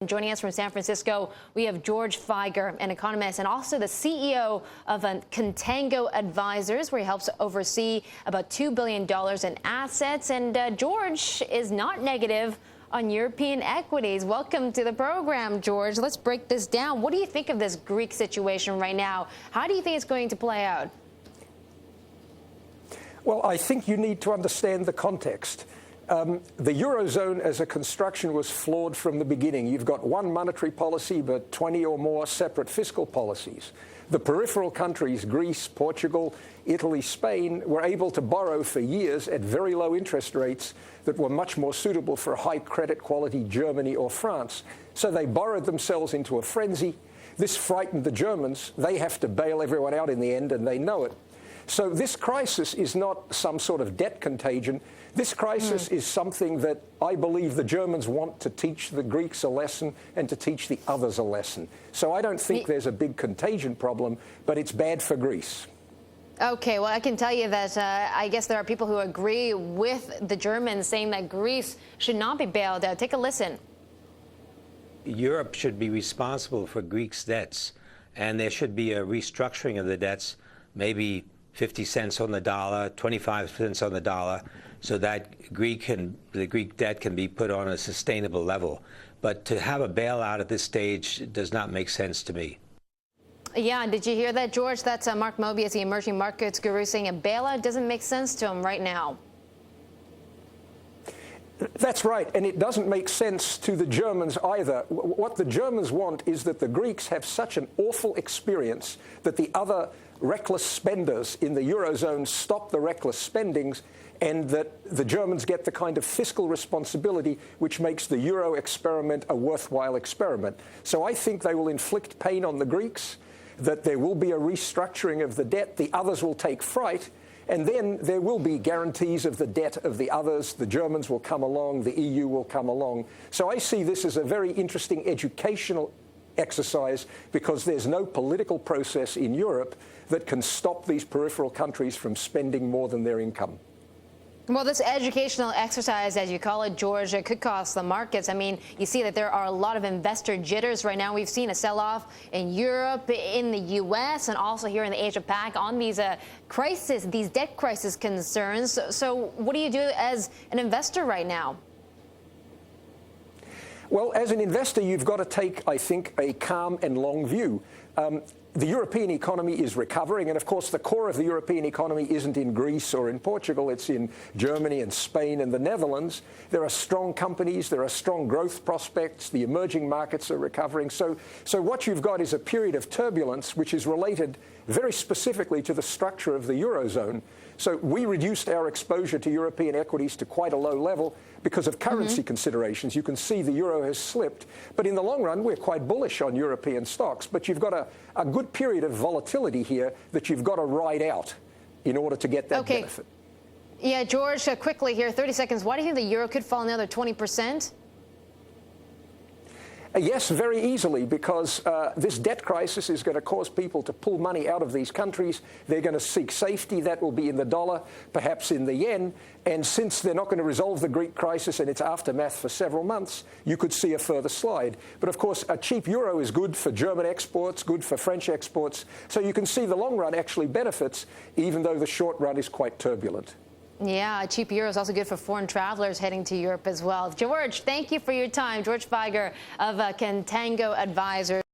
And joining us from San Francisco, we have George Feiger, an economist, and also the CEO of Contango Advisors, where he helps oversee about $2 billion in assets. And George is not negative on European equities. Welcome to the program, George. Let's break this down. What do you think of this Greek situation right now? How do you think it's going to play out? Well, I think you need to understand the context. The Eurozone as a construction was flawed from the beginning. You've got one monetary policy, but 20 or more separate fiscal policies. The peripheral countries, Greece, Portugal, Italy, Spain, were able to borrow for years at very low interest rates that were much more suitable for high credit quality Germany or France. So they borrowed themselves into a frenzy. This frightened the Germans. They have to bail everyone out in the end, and they know it. So this crisis is not some sort of debt contagion. This crisis is something that I believe the Germans want to teach the Greeks a lesson and to teach the others a lesson. So I don't think there's a big contagion problem, but it's bad for Greece. Okay, well, I can tell you that I guess there are people who agree with the Germans saying that Greece should not be bailed out. Take a listen. Europe should be responsible for Greece's debts, and there should be a restructuring of the debts, maybe 50 cents on the dollar, 25 cents on the dollar, so that the Greek debt can be put on a sustainable level. But to have a bailout at this stage does not make sense to me. Yeah, did you hear that, George? That's Mark Mobius, the emerging markets guru, saying a bailout doesn't make sense to him right now. That's right, and it doesn't make sense to the Germans either. What the Germans want is that the Greeks have such an awful experience that the other reckless spenders in the Eurozone stop the reckless spendings, and that the Germans get the kind of fiscal responsibility which makes the Euro experiment a worthwhile experiment. So I think they will inflict pain on the Greeks, that there will be a restructuring of the debt, the others will take fright, and then there will be guarantees of the debt of the others. The Germans will come along, the EU will come along. So I see this as a very interesting educational exercise, because there's no political process in Europe that can stop these peripheral countries from spending more than their income. Well, this educational exercise, as you call it, George, it could cost the markets. I mean, you see that there are a lot of investor jitters right now. We've seen a sell-off in Europe, in the U.S., and also here in the Asia-Pac on these these debt crisis concerns. So what do you do as an investor right now? Well, as an investor, you've got to take, I think, a calm and long view. The European economy is recovering, and of course the core of the European economy isn't in Greece or in Portugal, it's in Germany and Spain and the Netherlands. There are strong companies, there are strong growth prospects, the emerging markets are recovering. So what you've got is a period of turbulence which is related very specifically to the structure of the Eurozone. So we reduced our exposure to European equities to quite a low level because of currency considerations. You can see the euro has slipped. But in the long run, we're quite bullish on European stocks. But you've got a good period of volatility here that you've got to ride out in order to get that benefit. Yeah, George, quickly here, 30 seconds. Why do you think the euro could fall another 20%? Yes, very easily, because this debt crisis is going to cause people to pull money out of these countries. They're going to seek safety. That will be in the dollar, perhaps in the yen. And since they're not going to resolve the Greek crisis and its aftermath for several months, you could see a further slide. But of course, a cheap euro is good for German exports, good for French exports. So you can see the long run actually benefits, even though the short run is quite turbulent. Yeah, a cheap euro is also good for foreign travelers heading to Europe as well. George, thank you for your time. George Feiger of Contango Advisors.